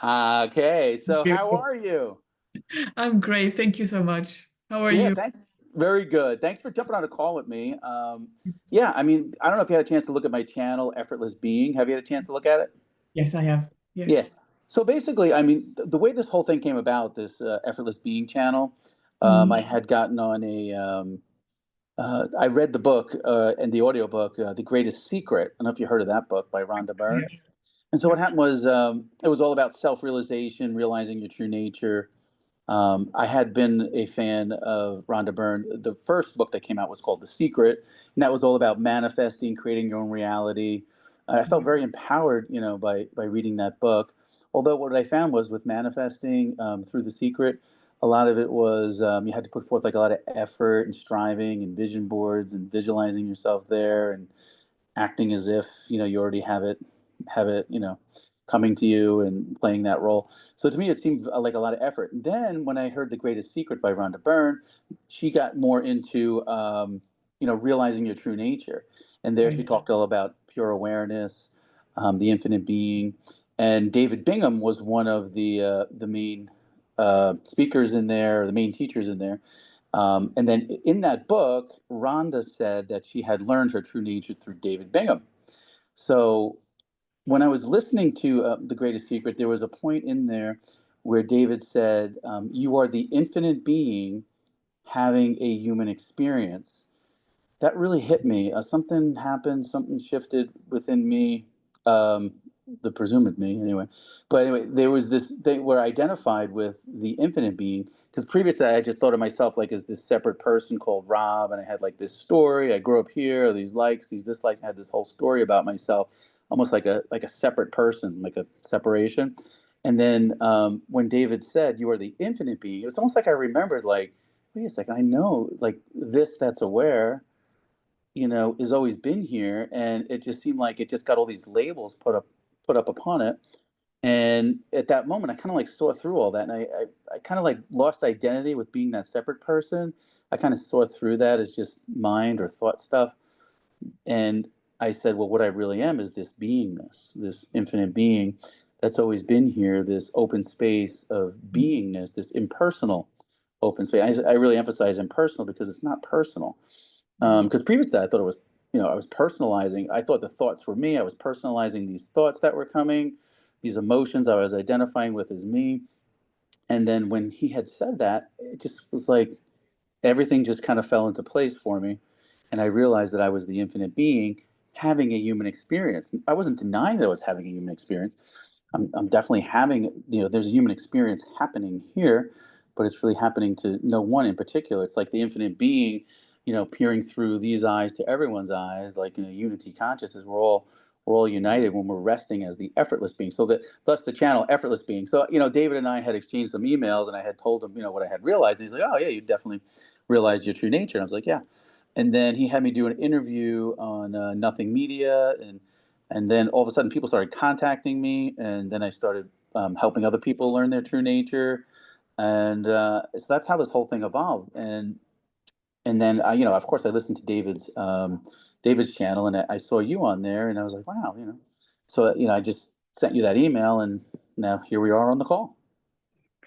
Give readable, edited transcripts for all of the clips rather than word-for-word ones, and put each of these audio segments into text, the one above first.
Okay, so how You. are you? I'm great. Thank you so much. How are Yeah, you? thanks. Very good. Thanks for jumping on a call with me. Yeah, I mean, I don't know if you had a chance to look at my channel, Effortless Being. Have you had a chance to look at it? Yes, I have. Yeah. Yes. So basically, I mean, the way this whole thing came about, this Effortless Being channel, Mhm. I had gotten on I read the book and the audiobook, The Greatest Secret. I don't know if you heard of that book by Rhonda Byrne. Yeah. And so what happened was it was all about self-realization, realizing your true nature. I had been a fan of Rhonda Byrne. The first book that came out was called The Secret, and that was all about manifesting, creating your own reality. I felt very empowered, by reading that book. Although what I found was with manifesting through The Secret, a lot of it was you had to put forth like a lot of effort and striving and vision boards and visualizing yourself there and acting as if you already have it coming to you and playing that role. So to me it seemed like a lot of effort. And then when I heard The Greatest Secret by Rhonda Byrne, she got more into realizing your true nature, and there she Right. talked all about pure awareness, the infinite being. And David Bingham was one of the main speakers in there, the main teachers in there. And then in that book, Rhonda said that she had learned her true nature through David Bingham. So when I was listening to The Greatest Secret, there was a point in there where David said, "You are the infinite being having a human experience." That really hit me. Something happened, something shifted within me, um, the presumed me anyway. But anyway, there was this thing where I identified with the infinite being, because previously I just thought of myself like as this separate person called Rob, and I had like this story. I grew up here, these likes, these dislikes. I had this whole story about myself, almost like a separate person, like a separation. And then when David said, "You are the infinite being," it was almost like I remembered, like, wait a second, I know, like this that's aware has always been here, and it just seemed like it just got all these labels put up upon it. And at that moment, I kind of like saw through all that, and I kind of like lost identity with being that separate person. I kind of saw through that as just mind or thought stuff, and I said, well, what I really am is this beingness, this infinite being that's always been here, this open space of beingness, this impersonal open space. I really emphasize impersonal because it's not personal. Because previously I thought it was, I was personalizing. I thought the thoughts were me. I was personalizing these thoughts that were coming, these emotions I was identifying with as me. And then when he had said that, it just was like everything just kind of fell into place for me. And I realized that I was the infinite being having a human experience. I wasn't denying that I was having a human experience. I'm definitely having, there's a human experience happening here, but it's really happening to no one in particular. It's like the infinite being, peering through these eyes to everyone's eyes, like in a unity consciousness. We're all united when we're resting as the effortless being. So that thus the channel Effortless Being. So, David and I had exchanged some emails, and I had told him, what I had realized. And he's like, "Oh yeah, you definitely realized your true nature." And I was like, "Yeah." And then he had me do an interview on Nothing Media, and then all of a sudden people started contacting me, and then I started helping other people learn their true nature, and so that's how this whole thing evolved. And then of course, I listened to David's channel, and I saw you on there, and I was like, wow, So I just sent you that email, and now here we are on the call.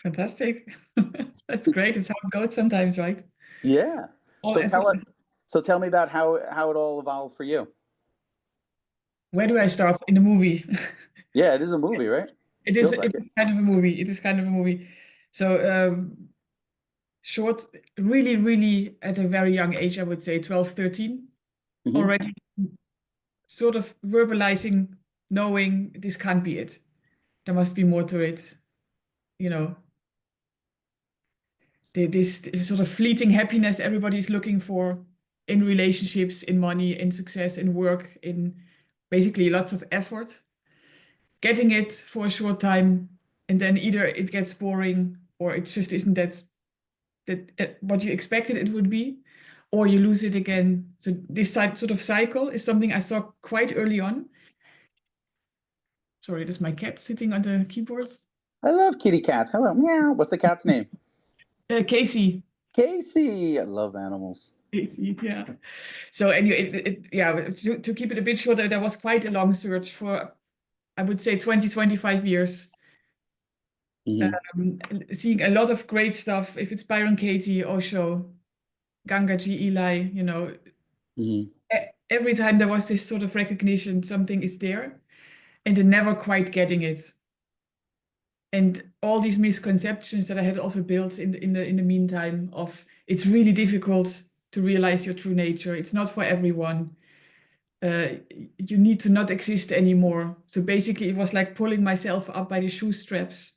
Fantastic. That's great. It's how it goes sometimes, right? Yeah. All So effort. tell me about how it all evolved for you. Where do I start in the movie? Yeah, it is a movie, right? It is Feels it like it. is kind of a movie. It is kind of a movie. So short, really, really at a very young age, I would say 12, 13, Hmm. already sort of verbalizing, knowing this can't be it. There must be more to it. You know, this sort of fleeting happiness everybody's looking for in relationships, in money, in success, in work, in basically lots of effort, getting it for a short time, and then either it gets boring or it just isn't that what you expected it would be, or you lose it again. So this type sort of cycle is something I saw quite early on. Sorry, there's my cat sitting on the keyboard. I love kitty cats. Hello, meow. What's the cat's name? Casey. Casey. I love animals. Casey, yeah. So anyway, yeah, to keep it a bit shorter, there was quite a long search for, I would say, 20, 25 years Hmm. Seeing a lot of great stuff. If it's Byron Katie, Osho, Gangaji, Eli, Hmm. every time there was this sort of recognition, something is there, and then never quite getting it. And all these misconceptions that I had also built in the meantime of it's really difficult to realize your true nature. It's not for everyone. You need to not exist anymore. So basically, it was like pulling myself up by the shoestraps,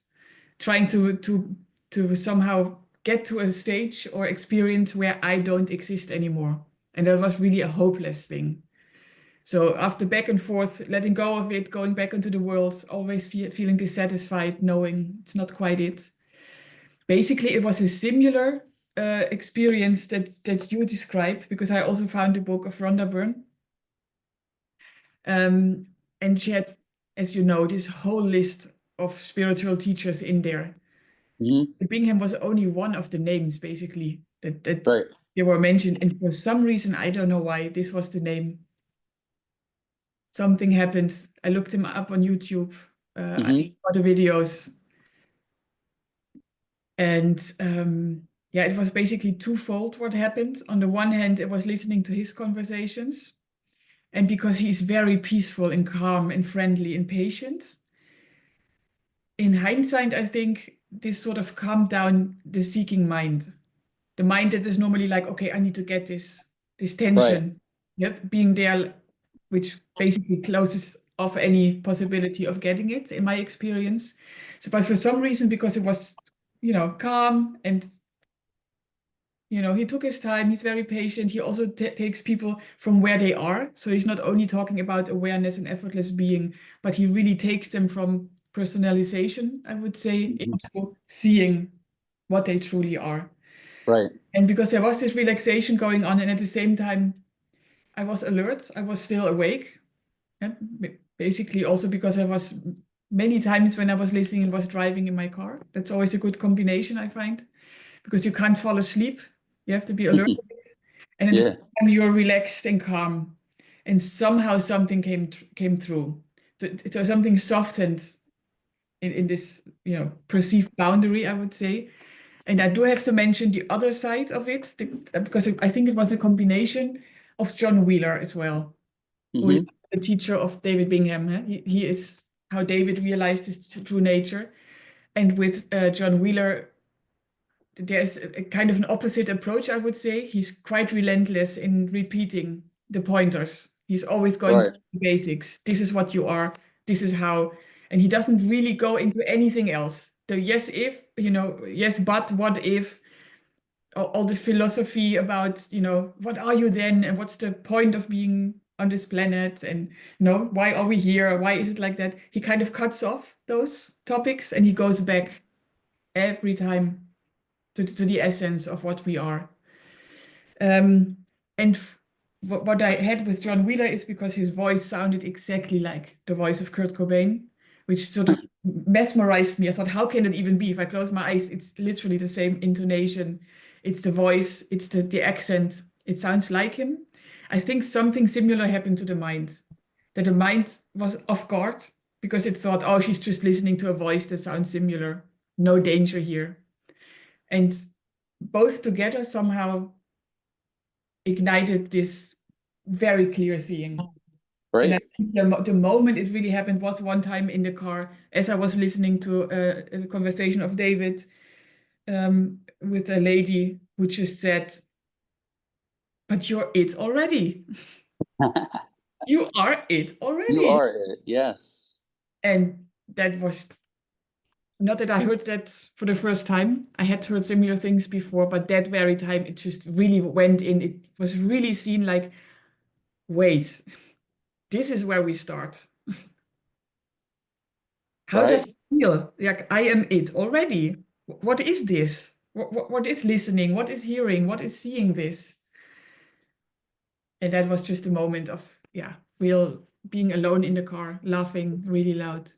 trying to somehow get to a stage or experience where I don't exist anymore. And that was really a hopeless thing. So after back and forth, letting go of it, going back into the world, always feeling dissatisfied, knowing it's not quite it. Basically, it was a similar experience that you described because I also found the book of Rhonda Byrne. Um, and she had, as you know, this whole list of spiritual teachers in there. Hmm. Bingham was only one of the names, basically, that Right. they were mentioned. And for some reason, I don't know why, this was the name. Something happened. I looked him up on YouTube. I Hmm. saw the videos. And yeah, it was basically twofold what happened. On the one hand, it was listening to his conversations. And because he's very peaceful and calm and friendly and patient, in hindsight, I think this sort of calmed down the seeking mind. The mind that is normally like, okay, I need to get this Right. tension. Yep, being there, which basically closes off any possibility of getting it, in my experience. So, but for some reason, because it was, calm and he took his time, he's very patient. He also takes people from where they are. So he's not only talking about awareness and effortless being, but he really takes them from personalization, I would say, Mhm. into seeing what they truly are. Right. And because there was this relaxation going on, and at the same time, I was alert, I was still awake. Yeah, basically, also because I was many times when I was listening and was driving in my car. That's always a good combination, I find, because you can't fall asleep. You have to be alert. And at the same Yeah. time, you're relaxed and calm. And somehow something came through. So something softened in this, perceived boundary, I would say. And I do have to mention the other side of it, because I think it was a combination of John Wheeler as well, who is Hmm. the teacher of David Bingham. He is how David realized his true nature. And with John Wheeler, there's a kind of an opposite approach, I would say. He's quite relentless in repeating the pointers. He's always going to Right. the basics. This is what you are. This is how. And he doesn't really go into anything else. The yes, if, yes, but what if, all the philosophy about, what are you then? And what's the point of being on this planet? And, why are we here? Why is it like that? He kind of cuts off those topics and he goes back every time to the essence of what we are. Um, and what I had with John Wheeler is because his voice sounded exactly like the voice of Kurt Cobain, which sort of mesmerized me. I thought, how can it even be? If I close my eyes, it's literally the same intonation. It's the voice, it's the accent. It sounds like him. I think something similar happened to the mind, that the mind was off guard because it thought, oh, she's just listening to a voice that sounds similar. No danger here. And both together somehow ignited this very clear seeing. And I Right. think the moment it really happened was one time in the car as I was listening to a conversation of David with a lady who just said, but you're it already. You are it You already. are it. Yes. And that was not that I heard that for the first time. I had heard similar things before, but that very time it just really went in. It was really seen like, wait, this is where we start. How does Right. it feel? Like I am it already. What is this? What is listening? What is hearing? What is seeing this? And that was just a moment of, yeah, real being alone in the car, laughing really loud.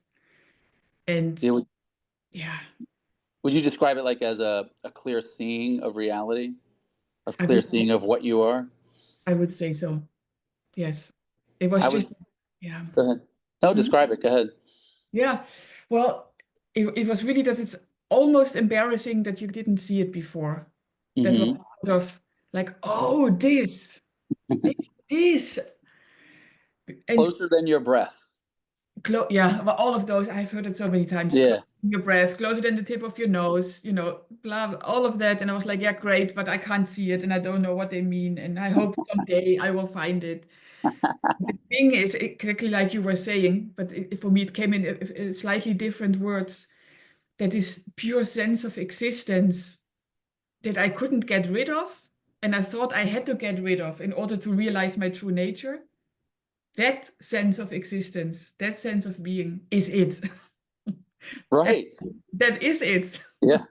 And Yeah, yeah, would you describe it like as a clear seeing of reality, of I clear would seeing of what you are? I would say so. Yes. It was I just, would. yeah. Go ahead. No, Hmm? describe it. Go ahead. Yeah. Well, it was really that it's almost embarrassing that you didn't see it before. That was Hmm. sort of like, oh, this. And Closer than your breath. yeah, well, all of those, I've heard it so many times. Close Yeah. your breath, closer than the tip of your nose, blah, blah, all of that. And I was like, yeah, great, but I can't see it and I don't know what they mean. And I hope someday I will find it. The thing is, exactly like you were saying, but for me, it came in slightly different words. That is pure sense of existence that I couldn't get rid of. And I thought I had to get rid of in order to realize my true nature. That sense of existence, that sense of being is it. And Right. that is it. Yeah.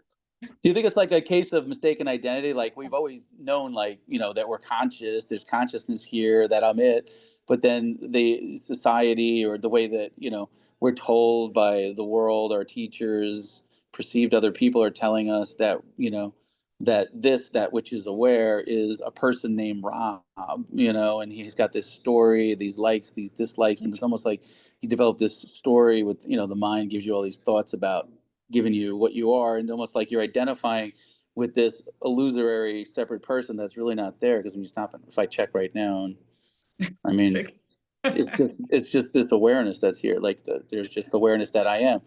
Do you think it's like a case of mistaken identity? Like we've always known, like, that we're conscious, there's consciousness here, that I'm it. But then the society or the way that, we're told by the world, our teachers, perceived other people are telling us that, that which is aware is a person named Rob, and he's got this story, these likes, these dislikes. And it's almost like he developed this story with, the mind gives you all these thoughts about giving you what you are, and almost like you're identifying with this illusory separate person that's really not there. Because when you stop, if I check right now, and I mean, Exactly. it's just this awareness that's here. Like there's just awareness that I am,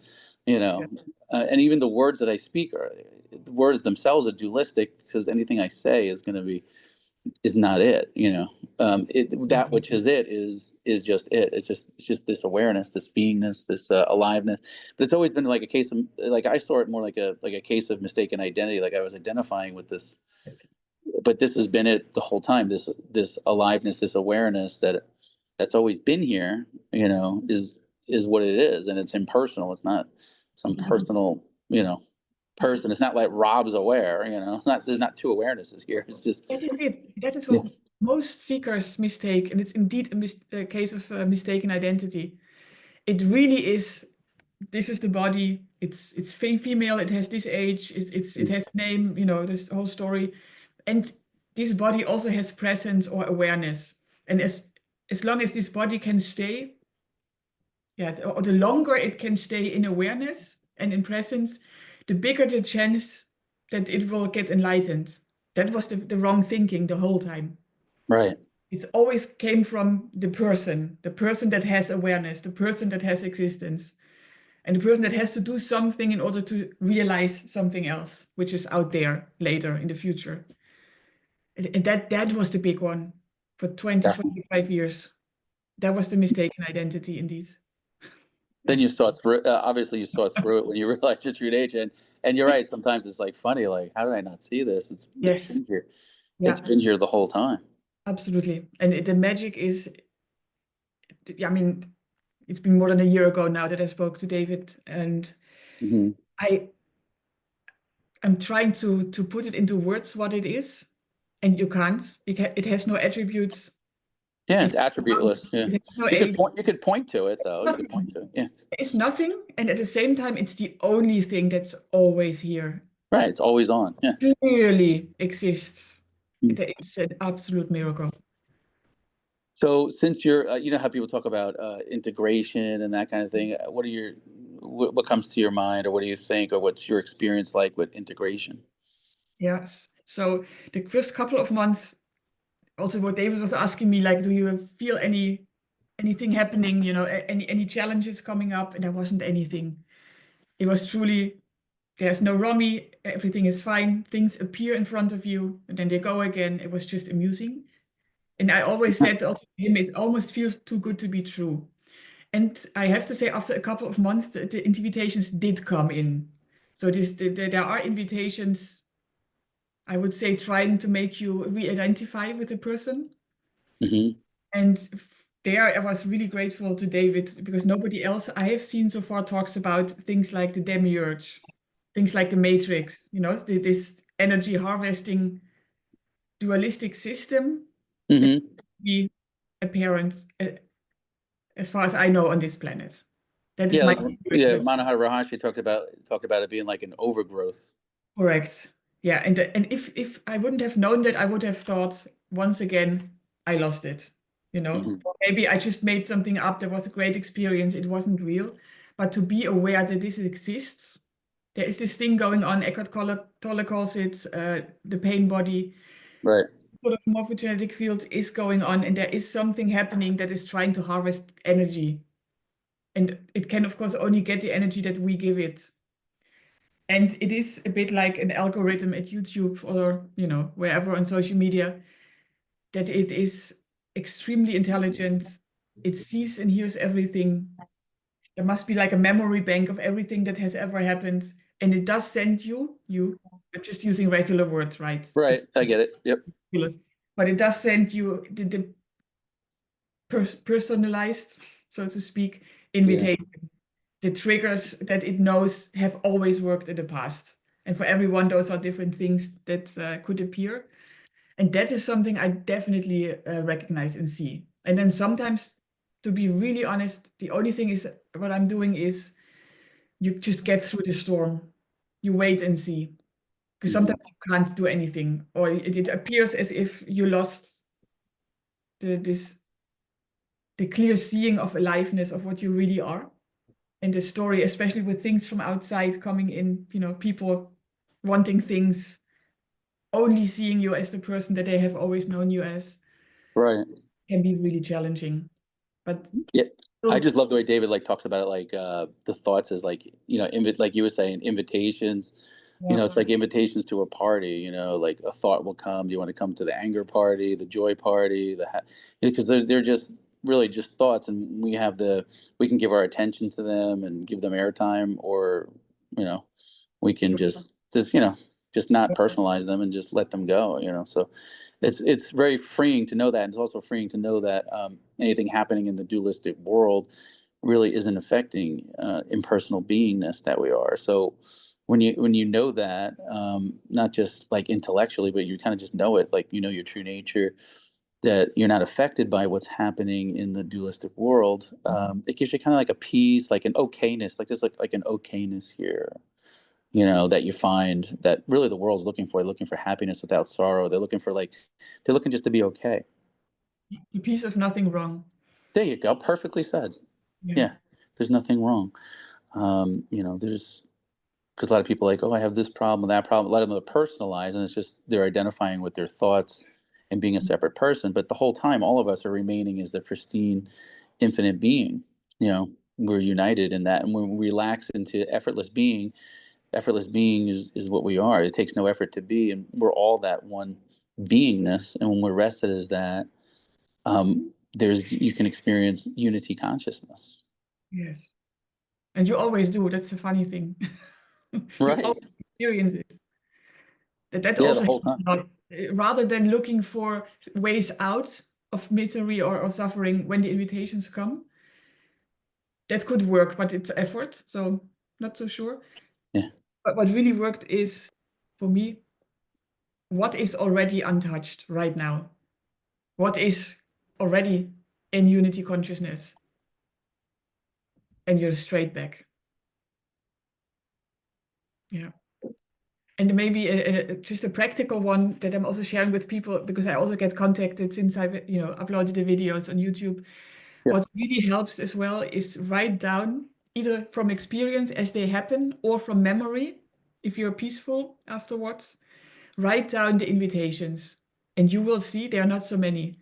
you Yeah. know, and even the words that I speak are the words themselves are dualistic, because anything I say is going to be is not it. That which is it is just it. It's just this awareness, this beingness, this aliveness. But it's always been like a case of, like, I saw it more like a case of mistaken identity. Like I was identifying with this, but this has been it the whole time. This aliveness, this awareness that's always been here. Is what it is, and it's impersonal. It's not some personal, person. It's not like Rob's aware. Not there's not two awarenesses here. It's just That is it. That is yeah. what most seekers mistake. And it's indeed a case of mistaken identity. It really is. This is the body. It's female. It has this age. It has a name. This whole story, and this body also has presence or awareness. And as long as this body can stay, yeah, or the longer it can stay in awareness and in presence, the bigger the chance that it will get enlightened. That was the wrong thinking the whole time. Right. It always came from the person that has awareness, the person that has existence, and the person that has to do something in order to realize something else, which is out there later in the future. And that was the big one for 20, Definitely. 25 years. That was the mistaken identity indeed. Then you saw through. Obviously, you saw through it when you realized your true age, and you're right. Sometimes it's like funny. Like, how did I not see this? It's Yes. been here. It's Yeah, been here the whole time. absolutely. And the magic is, I mean, it's been more than a year ago now that I spoke to David, and Hmm. I am trying to put it into words what it is, and you can't. It has no attributes. Yeah, It it's attributeless. Yeah, it has no you could age. point. You could point to it, though. You could Nothing. point to it. Yeah, It's nothing, and at the same time, it's the only thing that's always here. right. It's always on. Yeah. Clearly exists. Mm. It's an absolute miracle. So, since you're, how people talk about integration and that kind of thing. What comes to your mind, or what do you think, or what's your experience like with integration? Yes. So the first couple of months, also what David was asking me, like, do you feel anything happening, any challenges coming up? And there wasn't anything. It was truly, there's no rummy, everything is fine. Things appear in front of you, and then they go again. It was just amusing. And I always said also to him, it almost feels too good to be true. And I have to say, after a couple of months, the invitations did come in. So there are invitations, I would say, trying to make you re-identify with the person. Hmm. And there I was really grateful to David because nobody else I have seen so far talks about things like the demiurge, things like the matrix, this energy harvesting dualistic system that Hmm. be apparent as far as I know on this planet. That is Yeah, my like, yeah, experience. Manohara Rahashi talked about it being like an overgrowth. Correct. Yeah, and if I wouldn't have known that, I would have thought once again I lost it. Hmm. Or maybe I just made something up that was a great experience. It wasn't real. but to be aware that this exists. There is this thing going on. Tolle calls it the pain body. Right. Sort of morphogenetic field is going on, and there is something happening that is trying to harvest energy. And it can, of course, only get the energy that we give it. And it is a bit like an algorithm at YouTube or, wherever on social media, that it is extremely intelligent. It sees and hears everything. There must be like a memory bank of everything that has ever happened. And it does send I'm just using regular words, right? Right. I get it. Yep. But it does send you the personalized, so to speak, invitation. Yeah. The triggers that it knows have always worked in the past. And for everyone, those are different things that could appear. And that is something I definitely recognize and see. And then sometimes, to be really honest, the only thing is what I'm doing is you just get through the storm. You wait and see. Because sometimes you can't do anything, or it appears as if you lost the clear seeing of aliveness of what you really are. And the story, especially with things from outside coming in, people wanting things, only seeing you as the person that they have always known you as, Right. can be really challenging. But yeah, I just love the way David talks about it, the thoughts is like like you were saying, invitations. yeah, It's like invitations to a party. Like a thought will come. Do you want to come to the anger party, the joy party, because they're just really just thoughts, and we can give our attention to them and give them airtime, or you know we can just not personalize them and just let them go. So it's very freeing to know that, and it's also freeing to know that anything happening in the dualistic world really isn't affecting impersonal beingness that we are. So when you know that, not just like intellectually, but you kind of just know it, like your true nature, that you're not affected by what's happening in the dualistic world. It gives you kind of like a peace, like an okayness, like just like an okayness here, that you find that really the world's looking for. They're looking for happiness without sorrow. They're looking just to be okay. the piece of nothing wrong. There you go. Perfectly said. Yeah. Yeah. There's nothing wrong. There's, because a lot of people are like, oh, I have this problem, that problem. A lot of them are personalized, and it's just they're identifying with their thoughts and being a separate person. But the whole time, all of us are remaining as the pristine, infinite being. We're united in that. And when we relax into effortless being is what we are. It takes no effort to be, and we're all that one beingness. And when we're rested as that, you can experience unity consciousness. Yes. And you always do. That's the funny thing. You Right. always experience it. That Yeah, the also whole helps time. a lot. Rather than looking for ways out of misery or suffering when the invitations come. That could work, but it's effort, so not so sure. Yeah. But what really worked is, for me, what is already untouched right now? What is already in unity consciousness? And you're straight back. Yeah. And maybe just a practical one that I'm also sharing with people, because I also get contacted since I uploaded the videos on YouTube. Yeah. What really helps as well is write down, either from experience as they happen or from memory, if you're peaceful afterwards, write down the invitations. And you will see there are not so many.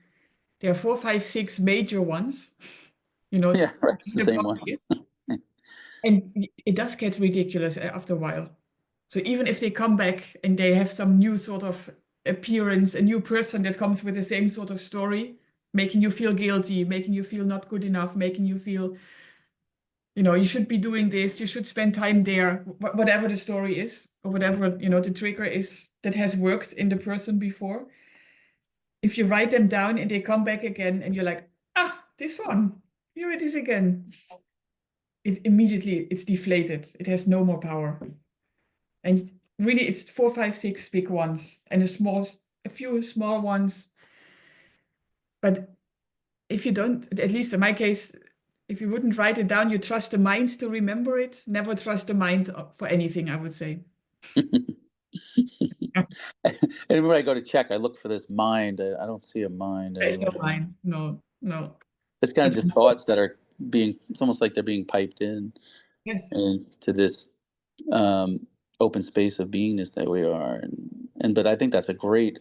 There are 4, 5, 6 major ones, Yeah. Right. It's the the same bucket. ones. And it does get ridiculous after a while. So even if they come back and they have some new sort of appearance, a new person that comes with the same sort of story, making you feel guilty, making you feel not good enough, making you feel, you should be doing this, you should spend time there, whatever the story is, or whatever, the trigger is that has worked in the person before. If you write them down and they come back again and you're like, this one, here it is again. It's deflated. It has no more power. And really, it's 4, 5, 6 big ones and a few small ones. But if you don't, at least in my case, if you wouldn't write it down, you trust the mind to remember it. Never trust the mind for anything, I would say. And when I go to check, I look for this mind. I don't see a mind There is no anywhere. mind. No, no. It's kind of But just thoughts that are it's almost like they're being piped in. Yes. and to this um, open space of beingness that we are. And but I think that's a great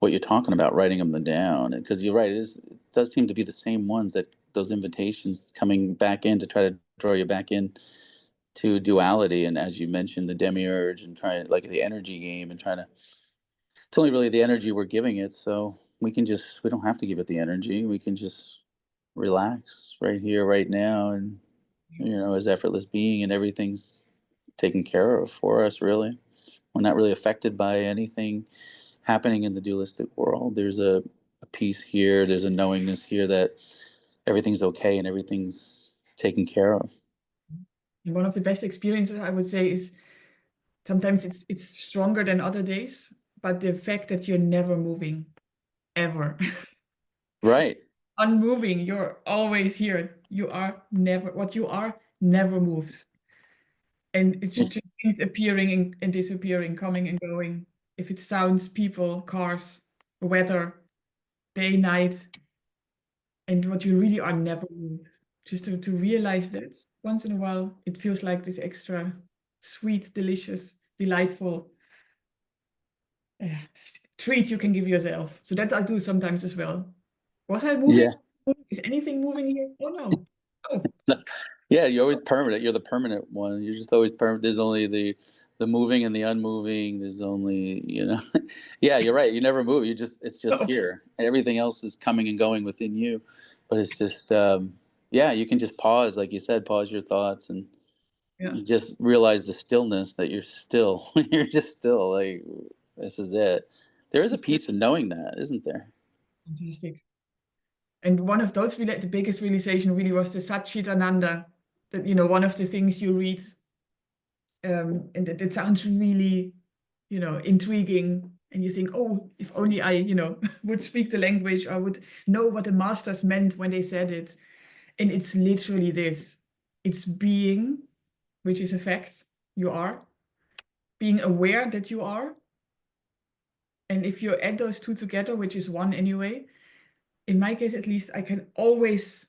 what you're talking about, writing them down, because you're right. It does seem to be the same ones, that those invitations coming back in to try to draw you back in to duality, and as you mentioned, the demiurge, and trying, like, the energy game, and trying to, it's only really the energy we're giving it, so we don't have to give it the energy. We can just relax right here, right now, and as effortless being, and everything's taken care of for us, really. We're not really affected by anything happening in the dualistic world. There's a peace here, there's a knowingness here that everything's okay and everything's taken care of. And one of the best experiences I would say is sometimes it's stronger than other days, but the fact that you're never moving ever. Right. Unmoving, you're always here. You are never what you are never moves. And it's just things appearing and disappearing, coming and going. If it's sounds, people, cars, weather, day, night, and what you really are never move. Just to realize that once in a while, it feels like this extra sweet, delicious, delightful treat you can give yourself. So that I do sometimes as well. Was I moving? Yeah. Is anything moving here? Oh no. Oh, Yeah, you're always permanent. You're the permanent one. You're just always permanent. There's only the moving and the unmoving. There's only, yeah, you're right. You never move. It's just no. here. Everything else is coming and going within you. But it's just, yeah, you can just pause, like you said, pause your thoughts, and Yeah, you just realize the stillness, that you're still. You're just still, like, this is it. There is a it's just peace in knowing that, isn't there? fantastic. And one of those the biggest realization really was the Satchitananda. That one of the things you read, and it sounds really, intriguing. And you think, oh, if only I, would speak the language, I would know what the masters meant when they said it. And it's literally this. It's being, which is a fact, you are. Being aware that you are. And if you add those two together, which is one anyway, in my case at least, I can always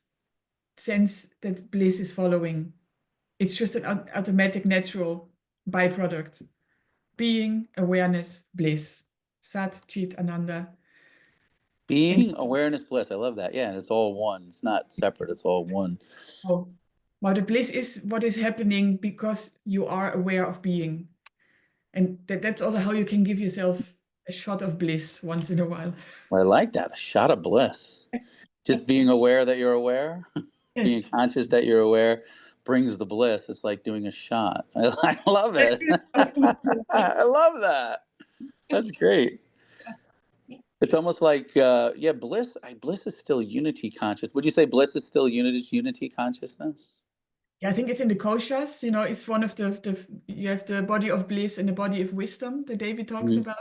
sense that bliss is following. It's just an automatic, natural byproduct. Being, awareness, bliss. Sat, Chit, Ananda. And Being, awareness, bliss. I love that. Yeah, and it's all one. It's not separate. It's all one. oh, well, the bliss is what is happening because you are aware of being. And that's also how you can give yourself a shot of bliss once in a while. Well, I like that. A shot of bliss. Just being aware that you're aware, being Yes. conscious that you're aware brings the bliss. It's like doing a shot. I love it. I love that. That's great. It's almost like, yeah, bliss is still unity conscious. Would you say bliss is still unity consciousness? Yeah, I think it's in the koshas. It's one of the you have the body of bliss and the body of wisdom that David talks Mhm. about,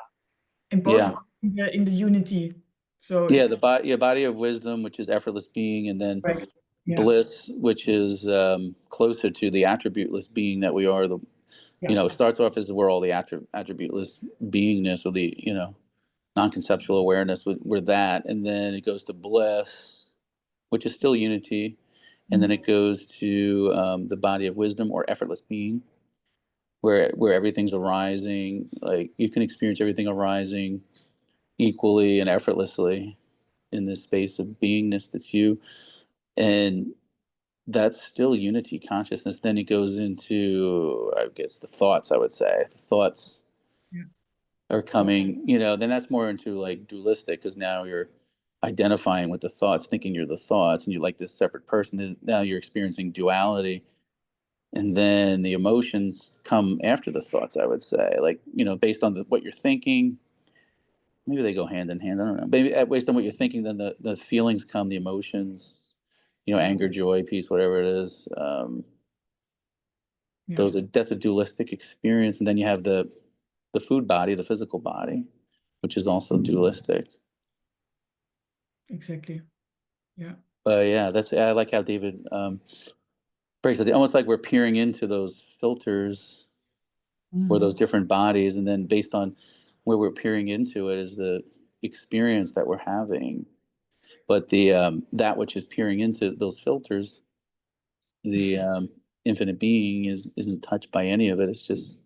and both Yeah. are in the unity. So Yeah, body of wisdom, which is effortless being, and then right, yeah, bliss, which is closer to the attributeless being that we are. yeah, It starts off as we're all the attributeless beingness, or the, non-conceptual awareness. We're that, and then it goes to bliss, which is still unity, and then mhm, it goes to the body of wisdom, or effortless being, where everything's arising. Like, you can experience everything arising equally and effortlessly in this space of beingness that's you, and that's still unity consciousness. Then it goes into, I guess, the thoughts. I would say the thoughts yeah, are coming, then that's more into, like, dualistic, because now you're identifying with the thoughts, thinking you're the thoughts, and you're like this separate person. Then now you're experiencing duality, and then the emotions come after the thoughts, I would say, like, based on what you're thinking. Maybe they go hand in hand. I don't know. Maybe based on what you're thinking, then the feelings come, the emotions, anger, joy, peace, whatever it is. yeah, That's a dualistic experience, and then you have the food body, the physical body, which is also dualistic. exactly, yeah, But yeah, I like how David breaks it. Almost like we're peering into those filters, or those mhm, different bodies, and then based on where we're peering into it is the experience that we're having. But the that which is peering into those filters, the infinite being isn't touched by any of it. It's just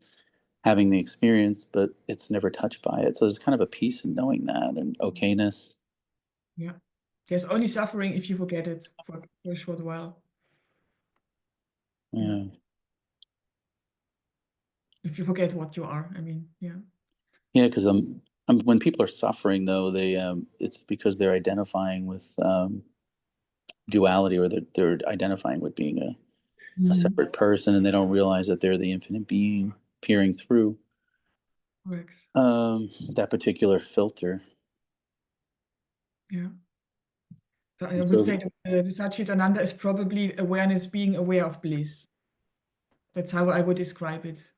having the experience, but it's never touched by it. So there's kind of a peace in knowing that and okayness. Yeah. There's only suffering if you forget it for a short while. Yeah. Yeah. If you forget what you are, I mean, yeah. Yeah, because when people are suffering, though, they it's because they're identifying with duality, or they're identifying with being a Mhm. separate person, and they don't realize that they're the infinite being peering through Correct. that particular filter. Yeah. So I And would so say that the Satchitananda is probably awareness being aware of bliss. That's how I would describe it.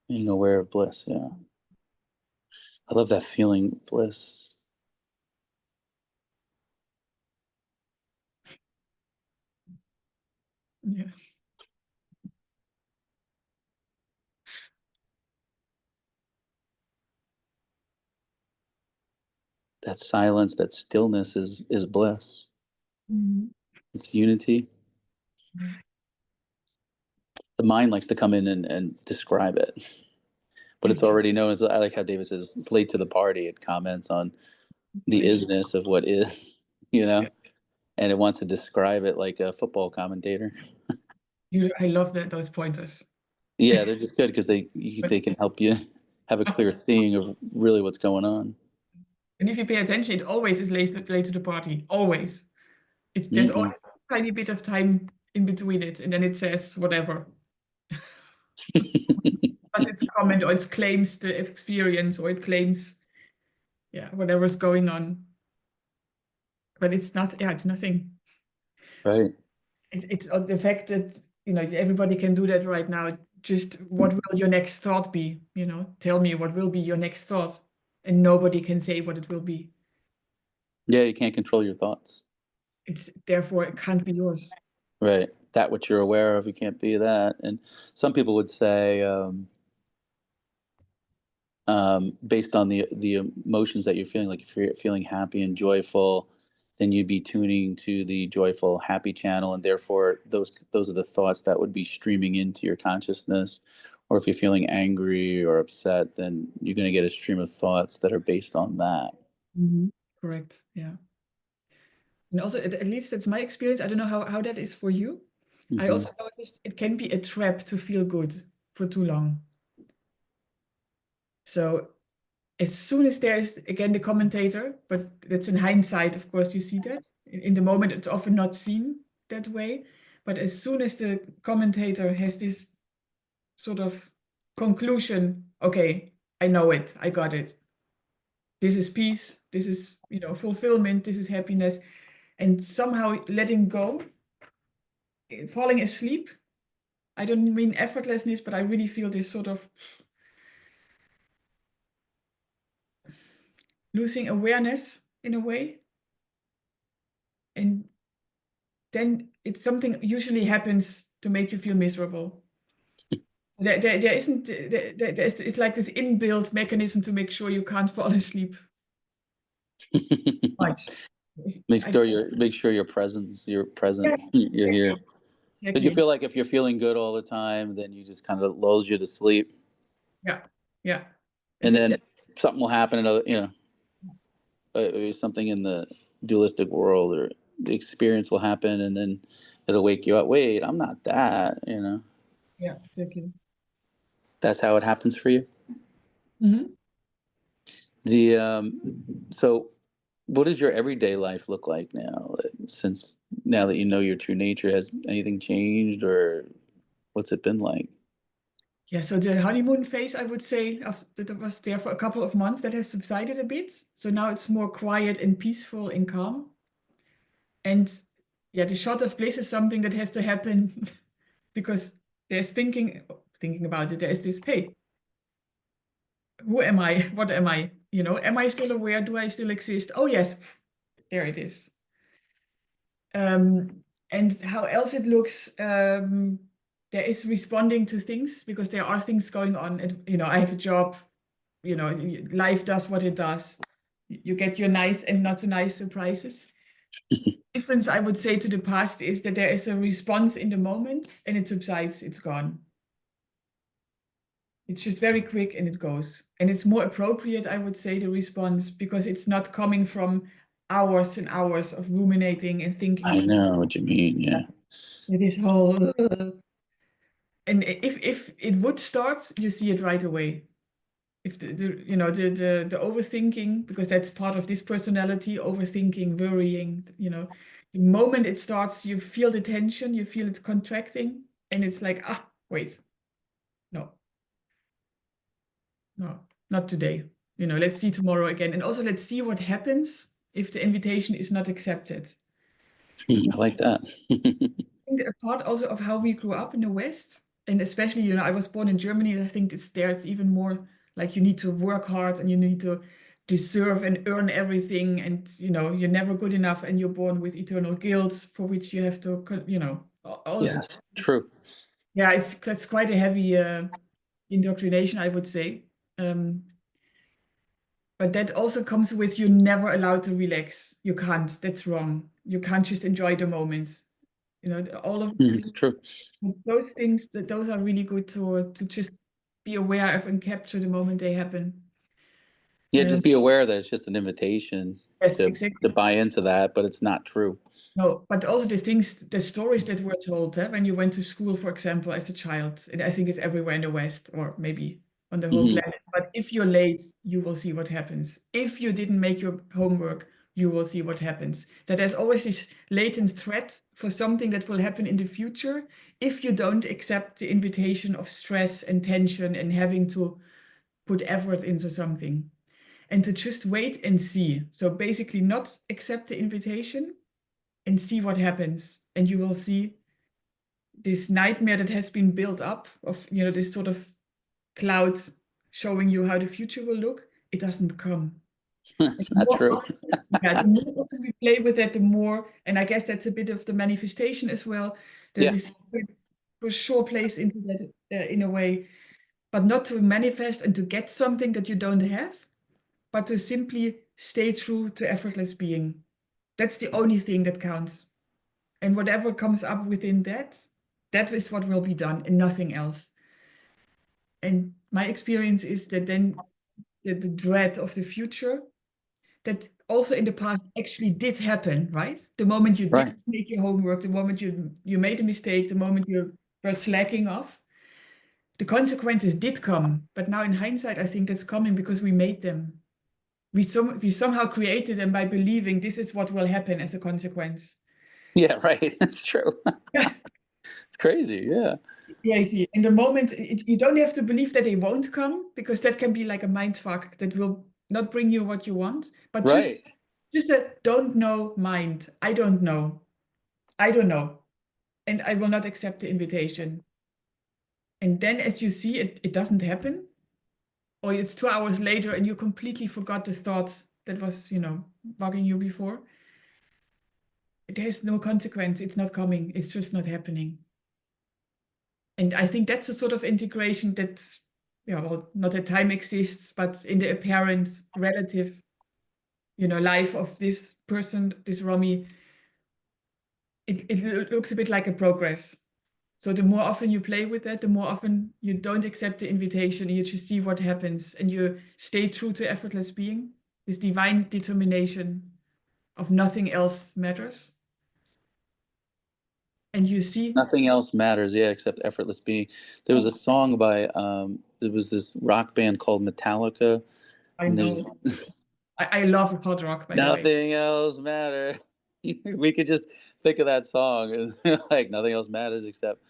being aware of bliss, yeah. I love that feeling, bliss. Yeah. That silence, that stillness is bliss. Mhm. It's unity. Yeah. The mind likes to come in and describe it, but it's Yes. already known as, I like how David says, it's late to the party. It comments on the Pointer. isness of what is, you Yeah. know, and it wants to describe it like a football commentator. I love those pointers. Yeah, they're just good because But they can help you have a clear seeing of really what's going on. and if you pay attention, it always is late to the party. Always. There's Hmm. always a tiny bit of time in between it, and then it says whatever. As its comment or it claims the experience or it claims, yeah, whatever's going on. But it's not, yeah, it's nothing. Right. It's the fact that, everybody can do that right now. Just what will your next thought be? Tell me what will be your next thought. And nobody can say what it will be. Yeah, you can't control your thoughts. Therefore it can't be yours. Right. That which you're aware of, you can't be that. And some people would say, based on the emotions that you're feeling, like if you're feeling happy and joyful, then you'd be tuning to the joyful, happy channel, and therefore those are the thoughts that would be streaming into your consciousness. Or if you're feeling angry or upset, then you're going to get a stream of thoughts that are based on that. Mhm. Correct. Yeah. And also, at least that's my experience. I don't know how that is for you. I Hmm. also noticed it can be a trap to feel good for too long. So as soon as there is again the commentator, but that's in hindsight, of course, you see that. In the moment, it's often not seen that way. But as soon as the commentator has this sort of conclusion, okay, I know it, I got it. This is peace, this is, fulfillment, this is happiness. And somehow letting go, falling asleep. I don't mean effortlessness, but I really feel this sort of losing awareness in a way. And then it's something usually happens to make you feel miserable. So there isn't, it's like this inbuilt mechanism to make sure you can't fall asleep much. I, Make sure you're yeah, present. You're here. exactly, Because you exactly. feel like if you're feeling good all the time, then you just kind of lulls you to sleep, Yeah, yeah. and It's, then something will happen. Something in the dualistic world or the experience will happen, and then it'll wake you up. Wait, I'm not that. yeah, exactly. That's how it happens for you. Mhm. The so, what does your everyday life look like now? Since now that you know your true nature, has anything changed, or what's it been like? Yeah, so the honeymoon phase, I would say, that was there for a couple of months, that has subsided a bit. So now it's more quiet and peaceful and calm. And yeah, the shot of bliss is something that has to happen because there's thinking about it. There's this, hey, who am I? What am I? Am I still aware? Do I still exist? Oh yes, there it is. And how else it looks, there is responding to things because there are things going on. And, I have a job, life does what it does. You get your nice and not so nice surprises. Difference I would say to the past is that there is a response in the moment and it subsides, it's gone. It's just very quick and it goes. And it's more appropriate, I would say, the response, because it's not coming from hours and hours of ruminating and thinking I about know what you mean. Yeah. this whole. And if it would start, you see it right away. If the overthinking, because that's part of this personality, overthinking, worrying, the moment it starts, you feel the tension, you feel it's contracting, and it's like, wait, no, no, not today. Let's see tomorrow again. And also let's see what happens if the invitation is not accepted. I like that. Think a part also of how we grew up in the West, and especially, I was born in Germany. I think it's even more like you need to work hard and you need to deserve and earn everything, and you're never good enough, and you're born with eternal guilt for which you have to, all of it. Yes, true. Yeah, that's quite a heavy indoctrination, I would say. Um, but that also comes with you're never allowed to relax. You can't. That's wrong. You can't just enjoy the moment. All of It's true. those things, those are really good to just be aware of and capture the moment they happen. Yeah, Um, just be aware that it's just an invitation yes, to exactly. buy into that, but it's not true. No, but also the stories that were told, when you went to school, for example, as a child, and I think it's everywhere in the West or maybe on the whole Hmm. planet. But if you're late, you will see what happens. If you didn't make your homework, you will see what happens. That there's always this latent threat for something that will happen in the future if you don't accept the invitation of stress and tension and having to put effort into something. And to just wait and see. So basically, not accept the invitation and see what happens. And you will see this nightmare that has been built up of, this sort of cloud showing you how the future will look. It doesn't come. And It's the not more true. often, yeah, the more often we play with that, the more, and I guess that's a bit of the manifestation as well. Yeah. The secret for sure plays into that in a way, but not to manifest and to get something that you don't have, but to simply stay true to effortless being. That's the only thing that counts. And whatever comes up within that, that is what will be done and nothing else. And my experience is that then the dread of the future, that also in the past actually did happen, right? The moment you Right. didn't make your homework, the moment you made a mistake, the moment you were slacking off, the consequences did come. But now in hindsight, I think that's coming because we made them. We somehow created them by believing this is what will happen as a consequence. Yeah, right. It's true. It's crazy. Yeah. Crazy. In the moment, you don't have to believe that they won't come, because that can be like a mind fuck that will not bring you what you want. But just Right. just a don't know mind. I don't know. I don't know. And I will not accept the invitation. And then as you see it doesn't happen, or it's 2 hours later and you completely forgot the thought that was, bugging you before. There's no consequence. It's not coming. It's just not happening. And I think that's a sort of integration that, well, not that time exists, but in the apparent relative, life of this person, this Romy, it looks a bit like a progress. So the more often you play with that, the more often you don't accept the invitation and you just see what happens and you stay true to effortless being, this divine determination of nothing else matters. And you see, Nothing else matters, yeah, except effortless being. There was a song by there was this rock band called Metallica, I and there's know, I love hard rock, by the way. nothing else matters. We could just think of that song and like nothing else matters except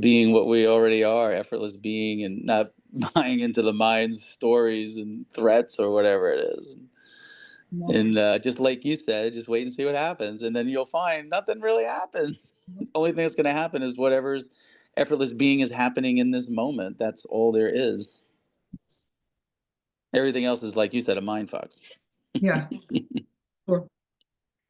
being what we already are, effortless being, and not buying into the mind's stories and threats or whatever it is. Yeah. And just like you said, just wait and see what happens, and then you'll find nothing really happens. The only thing that's going to happen is whatever's effortless being is happening in this moment. That's all there is. Everything else is, like you said, a mind fuck. Yeah, sure.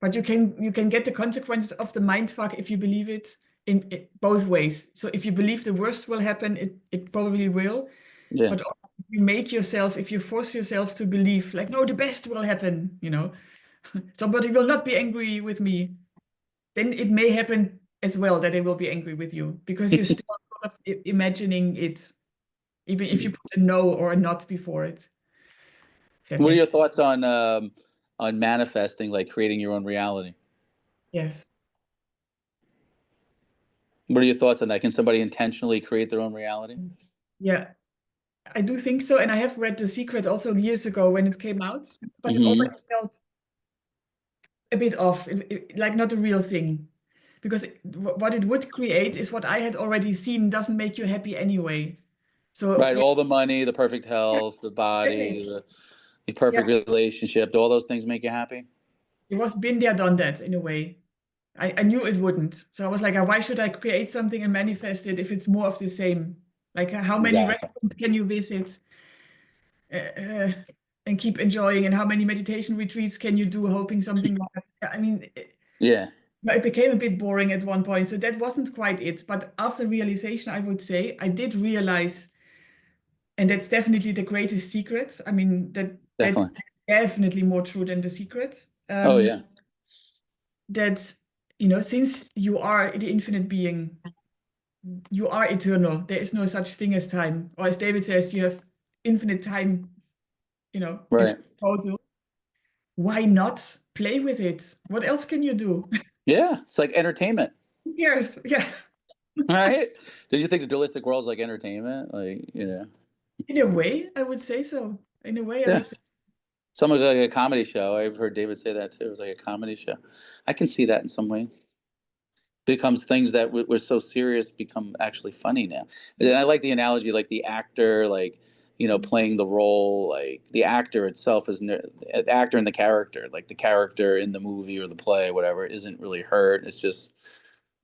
But you can get the consequences of the mind fuck if you believe it in both ways. So if you believe the worst will happen, it probably will. Yeah, But also if you force yourself to believe like, no, the best will happen, somebody will not be angry with me, then it may happen as well that they will be angry with you because you're still sort of imagining it, even if you put a no or a not before it. If that What are makes your thoughts on manifesting, like creating your own reality? yes. What are your thoughts on that? Can somebody intentionally create their own reality? Yeah, I do think so. And I have read The Secret also years ago when it came out, but it Hmm. always felt a bit off, like not a real thing. Because what it would create is what I had already seen doesn't make you happy anyway. So Right, yeah, all the money, the perfect health, the exactly. body, the Yeah, perfect relationship. Do all those things make you happy? it was been there, done that in a way. I knew it wouldn't. So I was like, why should I create something and manifest it if it's more of the same? Like, how many Exactly. restaurants can you visit and keep enjoying? And how many meditation retreats can you do hoping something will happen? I mean, Yeah, it became a bit boring at one point. So that wasn't quite it. But after realization, I would say I did realize, and that's definitely the greatest secret. I mean, that's definitely. definitely more true than The Secret. Oh yeah. That, since you are the infinite being, you are eternal. There is no such thing as time. Or as David says, you have infinite time, at Right. total. Why not play with it? What else can you do? Yeah, it's like entertainment, Who cares? Yeah. right? Did you think the dualistic world is like entertainment? Like, In a way, I would say so. In a way, I yeah. would say, Some of like a comedy show. I've heard David say that too. It was like a comedy show. I can see that in some ways. Becomes things that were so serious become actually funny now. And I like the analogy, like the actor, like playing the role, like the actor itself is the actor and the character, like the character in the movie or the play, whatever, isn't really hurt. It's just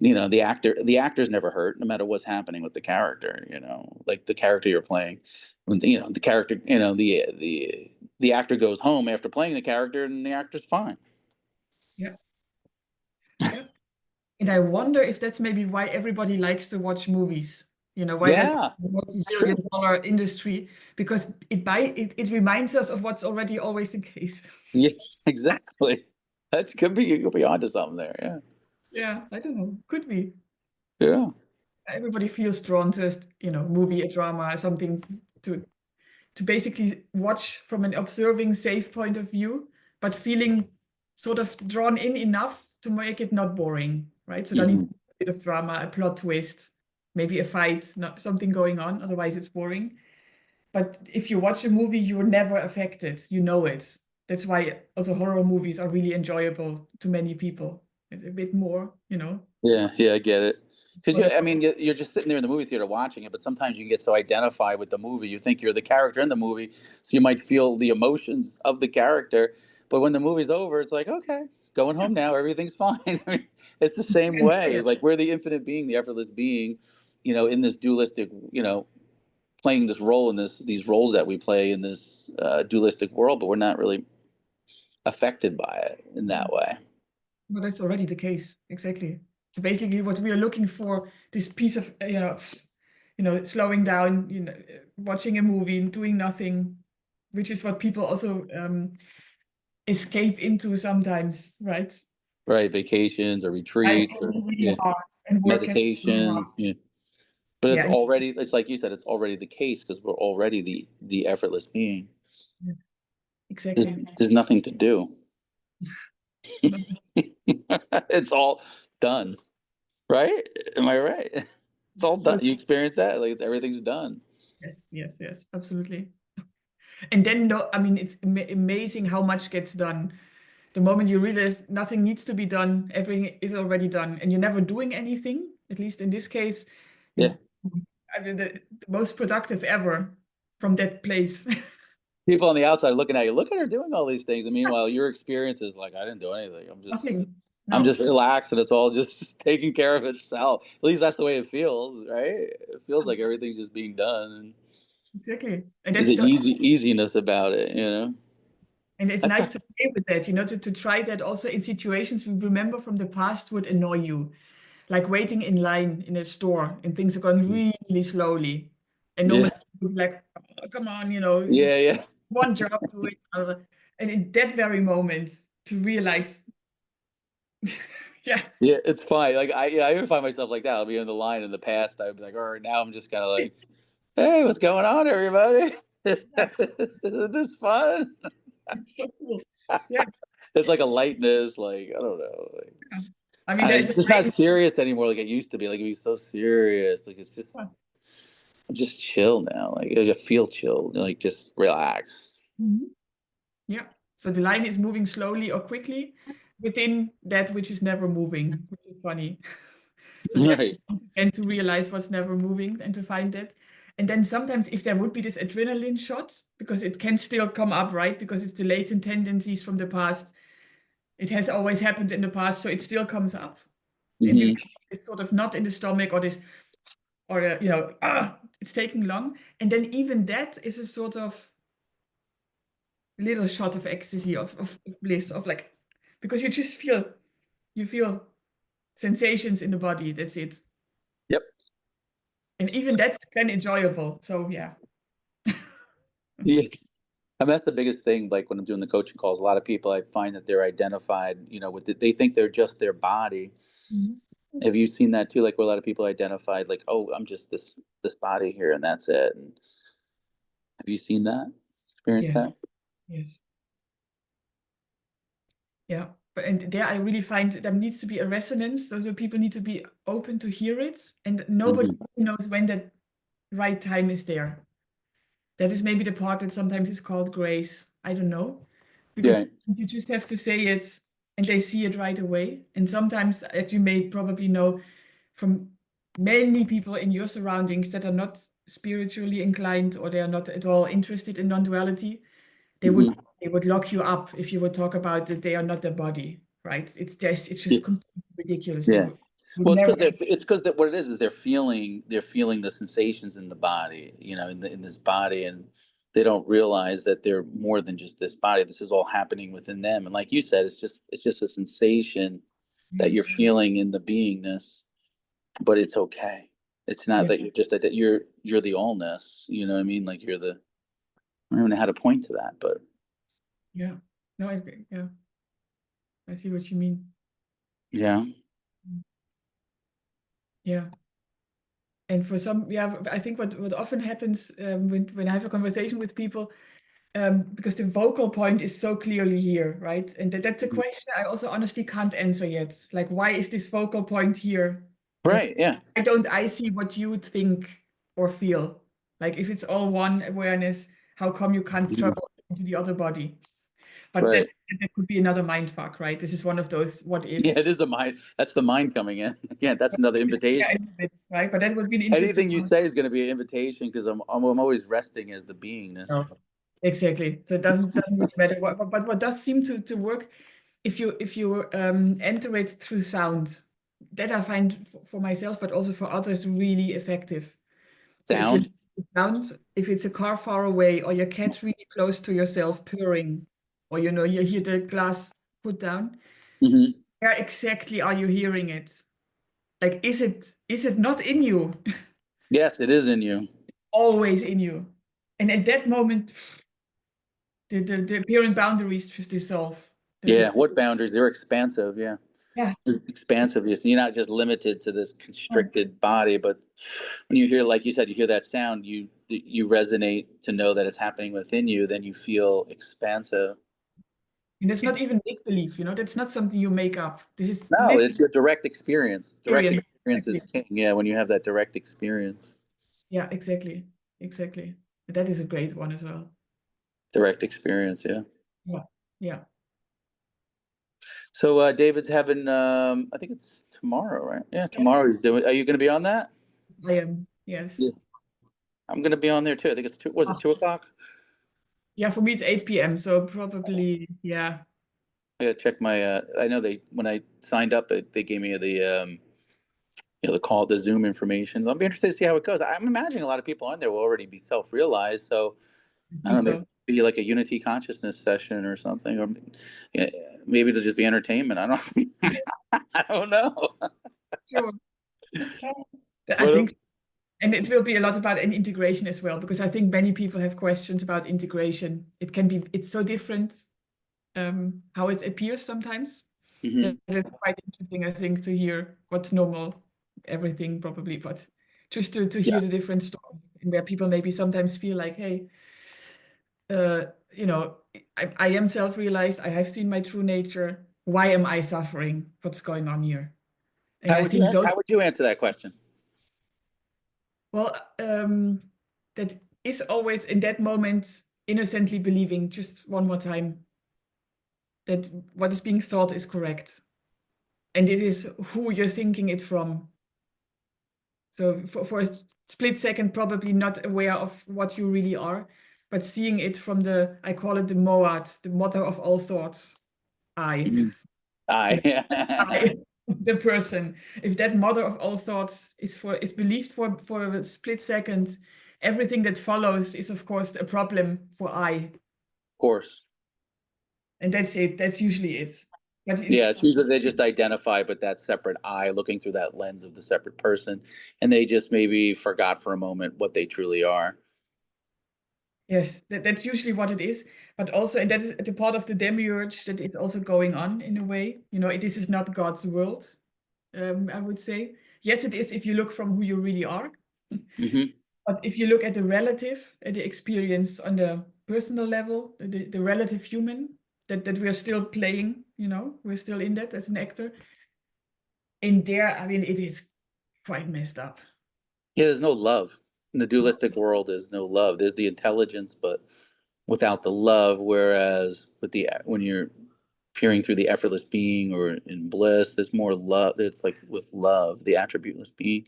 the actor's never hurt, no matter what's happening with the character. Like the character you're playing, when the character, the actor goes home after playing the character, and the actor's fine. yeah, yeah. And I wonder if that's maybe why everybody likes to watch movies. Why that's Yeah, the it's true. multi-billion-dollar industry, because it reminds us of what's already always the case. Yeah, exactly. That could be you could be onto something there. Yeah. Yeah, I don't know. Could be. Yeah. Everybody feels drawn to movie, a drama, something to to basically watch from an observing, safe point of view, but feeling sort of drawn in enough to make it not boring, right? So there needs Hmm. a bit of drama, a plot twist, maybe a fight, not something going on. Otherwise, it's boring. But if you watch a movie, you're never affected. You know it. That's why also horror movies are really enjoyable to many people. It's a bit more. Yeah, yeah, I get it. Because Sort of, I mean, you're just sitting there in the movie theater watching it, but sometimes you can get so identified with the movie, you think you're the character in the movie, so you might feel the emotions of the character. But when the movie's over, it's like, okay, going yeah, home now, everything's fine. I mean, it's the same enjoy way. it. Like we're the infinite being, the effortless being, in this dualistic, playing this role in these roles that we play in this dualistic world, but we're not really affected by it in that way. But that's already the case, exactly. So basically, what we are looking for, this piece of slowing down, watching a movie and doing nothing, which is what people also escape into sometimes, right? Right, vacations or Life retreats can or be really yeah, hard, and work can be really hard. meditation. Yeah, but Yeah, it's like you said, it's already the case because we're already the effortless being. yes, There's, exactly. there's nothing to do. No, It's all done, right? Am I right? It's all it's done. so You experience that, like everything's done. yes, yes, yes, absolutely. And then, no, I mean, it's amazing how much gets done. The moment you realize nothing needs to be done, everything is already done, and you're never doing anything, at least in this case, Yeah, you I mean, the most productive ever from that place. people on the outside looking at you. Look at her doing all these things, and meanwhile, your experience is like, I didn't do anything. Nothing. I'm No, just relaxed, and it's all just taking care of itself. At least that's the way it feels, right? It feels like everything's just being done. exactly. And There's that, an easiness about it. and it's That's nice a, to play with that, to try that also in situations we remember from the past would annoy you, like waiting in line in a store and things are going really slowly. And yeah, normally you'd be like, oh, come on, yeah, yeah. one job, do it. And in that very moment, to realize. Yeah. Yeah, it's fine. Like I even find myself like that. I'll be on the line in the past. I'd be like, all right, now I'm just kind of like, hey, what's going on, everybody? Yeah, Isn't this fun? it's so cool. Yeah, It's like a lightness, like I don't know, like, yeah. I mean, and there's it's a just great. not serious anymore like it used to be. Like it was so serious. Like it's just I'm just chill now. Like I just feel chill. Like just relax. Mhm. Yeah. So the line is moving slowly or quickly within that which is never moving, which is funny. So there Right. and to realize what's never moving and to find it. And then sometimes if there would be this adrenaline shot, because it can still come up, right? Because it's the latent tendencies from the past. It has always happened in the past, so it still comes up. And you Hmm. get this sort of knot in the stomach or this, or it's taking long. And then even that is a sort of little shot of ecstasy, of bliss, of like, because you just feel, you feel sensations in the body. That's it. Yep. And even that's kind of enjoyable. So yeah. Yeah. I mean, that's the biggest thing. Like when I'm doing the coaching calls, a lot of people I find that they're identified, with they think they're just their body. Mhm. Have you seen that too? Like where a lot of people identified, like, oh, I'm just this body here, and that's it. And have you seen that? Experienced Yes, that? yes. Yeah. And there I really find there needs to be a resonance. So people need to be open to hear it. And nobody Hmm. knows when that right time is there. That is maybe the part that sometimes is called grace. I don't know. Because Yeah. you just have to say it and they see it right away. And sometimes, as you may probably know from many people in your surroundings that are not spiritually inclined or they are not at all interested in non-duality, they would Hmm. they would lock you up if you would talk about that they are not their body, right? It's just completely ridiculous. They Yeah. would Well, it's never. because what it is they're feeling the sensations in the body, in this body, and they don't realize that they're more than just this body. This is all happening within them, and like you said, it's just a sensation that you're feeling in the beingness, but it's okay. It's not Yeah, that you're just that you're the allness. You know what I mean? Like you're the I don't even know how to point to that, but yeah. No, I agree. Yeah, I see what you mean. yeah. Yeah. And for some, yeah, I think what often happens when I have a conversation with people, because the vocal point is so clearly here, right? And that's a Mhm. question I also honestly can't answer yet. Like, why is this focal point here? And Right. Yeah. why don't I see what you would think or feel? Like, if it's all one awareness, how come you can't Mhm. travel into the other body? But Right. that could be another mind fuck, right? This is one of those what Yeah, ifs. it is a mind. That's the mind coming in. Yeah, that's another Yeah, invitation. it's right. But that would be an interesting Anything you one. say is going to be an invitation because I'm always resting as the beingness. No. Exactly. So it doesn't really matter. But what does seem to work if you enter it through sound, that I find for myself, but also for others, really effective. So if you Sound. listen to sound, if it's a car far away, or your cat really close to yourself purring, or you hear the glass put down, Hmm. where exactly are you hearing it? Like, is it not in you? Yes, it is in you. Always in you. And at that moment, the apparent boundaries just dissolve. Yeah. What boundaries? They're expansive. Yeah. Yeah. It's expansive. You're not just limited to this Oh, constricted body, but when you hear, like you said, you hear that sound, you resonate to know that it's happening within you. Then you feel expansive. and it's not even make believe, that's not something you make up. This is No, literally it's your direct experience. Direct experience. experience Exactly. is king. Yeah, when you have that direct experience. Yeah, exactly. Exactly. That is a great one as well. Direct experience. Yeah. Yeah. Yeah. So David's having I think it's tomorrow, right? Yeah, Yes, tomorrow he's doing. Are you going to be on that? I am. Yeah. Yes. I'm going to be on there too. I think it's two. Was it Oh, 2 o'clock? yeah, for me it's 8 p.m. So probably, yeah. I got to check my. I know they when I signed up, they gave me the call, the Zoom information. I'll be interested to see how it goes. I'm imagining a lot of people on there will already be self-realized. So I I think don't know, so. maybe like a unity consciousness session or something, or yeah, maybe it'll just be entertainment. I don't. I don't know. Sure. I But think, and it will be a lot about an integration as well, because I think many people have questions about integration. It's so different. how it appears sometimes. Hmm. That is quite interesting, I think, to hear what's normal, everything probably, but just to Yeah. hear the different stories and where people maybe sometimes feel like, hey, you know, I am self-realized, I have seen my true nature. Why am I suffering? What's going on here? And I think those, How would you answer that question? well, that is always in that moment innocently believing just one more time that what is being thought is correct. And it is who you're thinking it from. So for a split second, probably not aware of what you really are, but seeing it from the, I call it the Moat, the mother of all thoughts, I. Mhm. You know, I. I, the person. If that mother of all thoughts is believed for a split second, everything that follows is of course a problem for I. Of course. And that's it. That's usually it. But Yeah, it's usually they just identify, but that separate eye looking through that lens of the separate person, and they just maybe forgot for a moment what they truly are. yes, that's usually what it is. But also, and that is the part of the demiurge that is also going on in a way. You know, this is not God's world, I would say. Yes, it is if you look from who you really are. Hmm. But if you look at the relative, at the experience on the personal level, the relative human, that we're still playing, you know, we're still in that as an actor. In there, I mean, it is quite messed up. Yeah, there's no love in the dualistic world. There's no love. There's the intelligence, but without the love. Whereas with the when you're peering through the effortless being or in bliss, there's more love. It's like with love, the attributeless being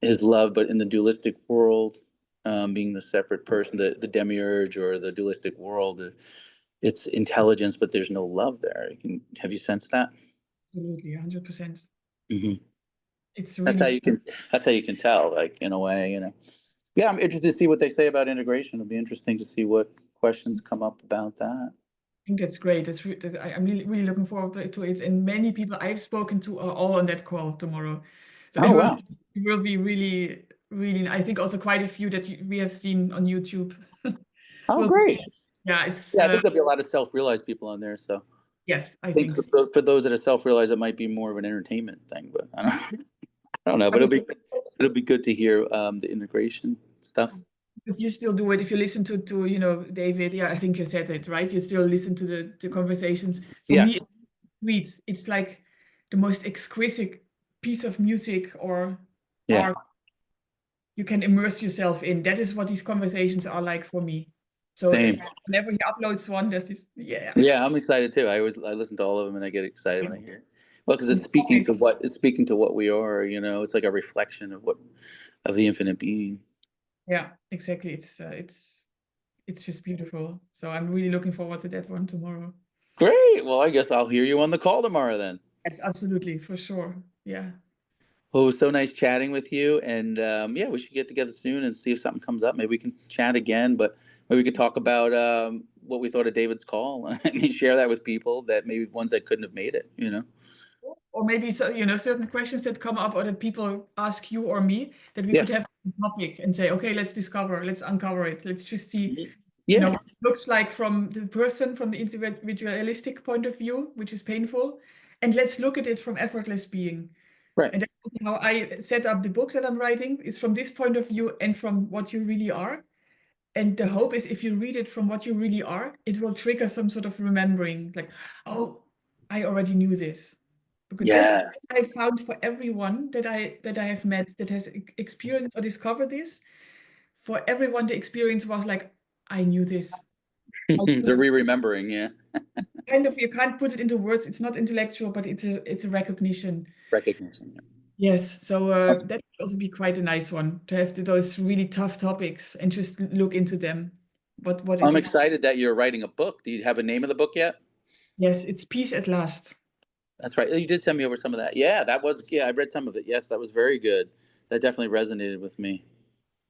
is love, but in the dualistic world, being the separate person, the demiurge or the dualistic world, it's intelligence, but there's no love there. Have you sensed that? Absolutely, 100%. Hmm. It's That's really how you can. That's how you can tell. Like in a way, you know. Yeah, I'm interested to see what they say about integration. It'll be interesting to see what questions come up about that. think that's great. I'm really, really looking forward to it. And many people I've spoken to are all on that call tomorrow. So Oh wow. it will be really, really, I think also quite a few that we have seen on YouTube. Oh Well, great. yeah, it's, Yeah, I think there'll be a lot of self-realized people on there. So yes, I I think think for, so. for those that are self-realized, it might be more of an entertainment thing. But I don't, I don't know. But But it'll be good to hear the integration stuff. if you still do it, if you listen to you know, David, yeah, I think you said it, right? You still listen to the conversations. For me, Yes. it's like the most exquisite piece of music or Yeah. art you can immerse yourself in. That is what these conversations are like for me. So Same. whenever he uploads one, there's this, yeah. Yeah, I'm excited too. I listen to all of them and I get excited when I hear it. Well, because And it's speaking to what we are. You know, it's like a reflection of what of the infinite being. yeah, exactly. It's just beautiful. So I'm really looking forward to that one tomorrow. Great. Well, I guess I'll hear you on the call tomorrow then. Yes, absolutely, for sure. Yeah. Well, it was so nice chatting with you, and yeah, we should get together soon and see if something comes up. Maybe we can chat again, but maybe we could talk about what we thought of David's call and share that with people that maybe ones that couldn't have made it. You know? Or maybe so, you know, certain questions that come up or that people ask you or me that we Yeah. could have a topic and say, okay, let's uncover it. Let's just see, Mhm. you know, Yeah. what it looks like from the person, from the individualistic point of view, which is painful. And let's look at it from effortless being. Right. And that's how I set up the book that I'm writing is from this point of view and from what you really are. And the hope is if you read it from what you really are, it will trigger some sort of remembering, like, oh, I already knew this. Because that's Yeah. what I found for everyone that I have met that has experienced or discovered this. For everyone, the experience was like, I knew this. I The re-remembering. Yeah. kind of you can't put it into words. It's not intellectual, but it's a recognition. Recognition. Yeah. Yes, so that would also be quite a nice one to have those really tough topics and just look into them. What is I'm it? excited that you're writing a book. Do you have a name of the book yet? Yes, it's peace at last. That's right. You did send me over some of that. Yeah, that was. Yeah, I read some of it. Yes, that was very good. That definitely resonated with me.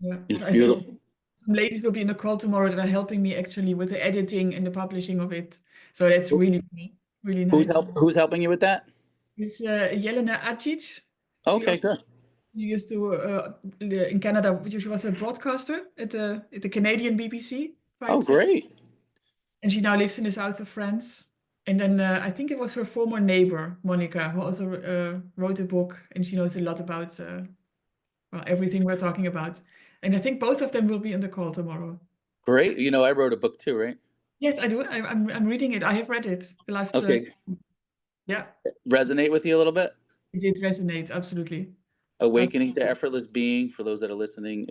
Yeah, It's so I think beautiful. some ladies will be in the call tomorrow that are helping me actually with the editing and the publishing of it. So that's really, really nice. Who's helping you with that? It's Jelena Acic. She Okay, also good. used to in Canada. She was a broadcaster at the Canadian BBC, Oh, quite, great. and she now lives in the south of France. And then I think it was her former neighbor, Monica, who also wrote a book, and she knows a lot about well, everything we're talking about. And I think both of them will be on the call tomorrow. Great. You know, I wrote a book too, right? Yes, I do. I'm reading it. I have read it the last. Okay. Yeah, Resonate with you a little bit? it did resonate absolutely. Awakening to effortless being, for those that are listening,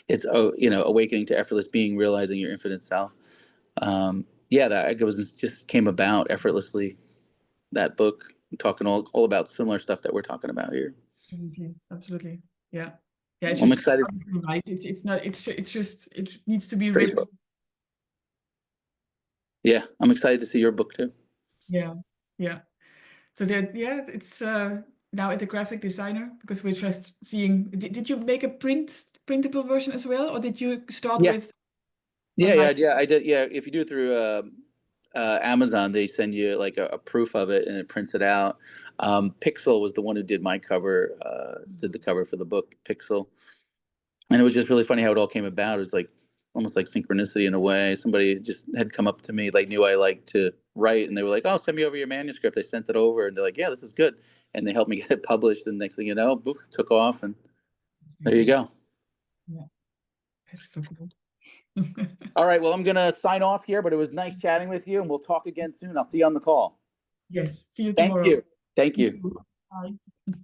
it's you know, awakening to effortless being, realizing your infinite self. Yeah, that it was just came about effortlessly. That book, talking all about similar stuff that we're talking about here. Absolutely, absolutely. Yeah, yeah. It's I'm just excited. right. It's not. It's just it needs to be For written. you. Yeah, I'm excited to see your book too. Yeah, yeah. So that yeah, it's now at the graphic designer because we're just seeing. Did you make a printable version as well, or did you start Yeah, with yeah, online? yeah, yeah. I did. Yeah, if you do it through Amazon, they send you like a proof of it and it prints it out. Pixel was the one who did my cover, did the cover for the book, Pixel. And it was just really funny how it all came about. It was like almost like synchronicity in a way. Somebody just had come up to me, like knew I liked to write, and they were like, "Oh, send me over your manuscript." I sent it over, and they're like, "Yeah, this is good," and they helped me get it published. And next thing you know, boof, took off, and there you go. Yeah, that's so cool. All right, well, I'm gonna sign off here, but it was nice chatting with you, and we'll talk again soon. I'll see you on the call. Yes, see you Thank tomorrow. you. Thank Thank you. you. Bye.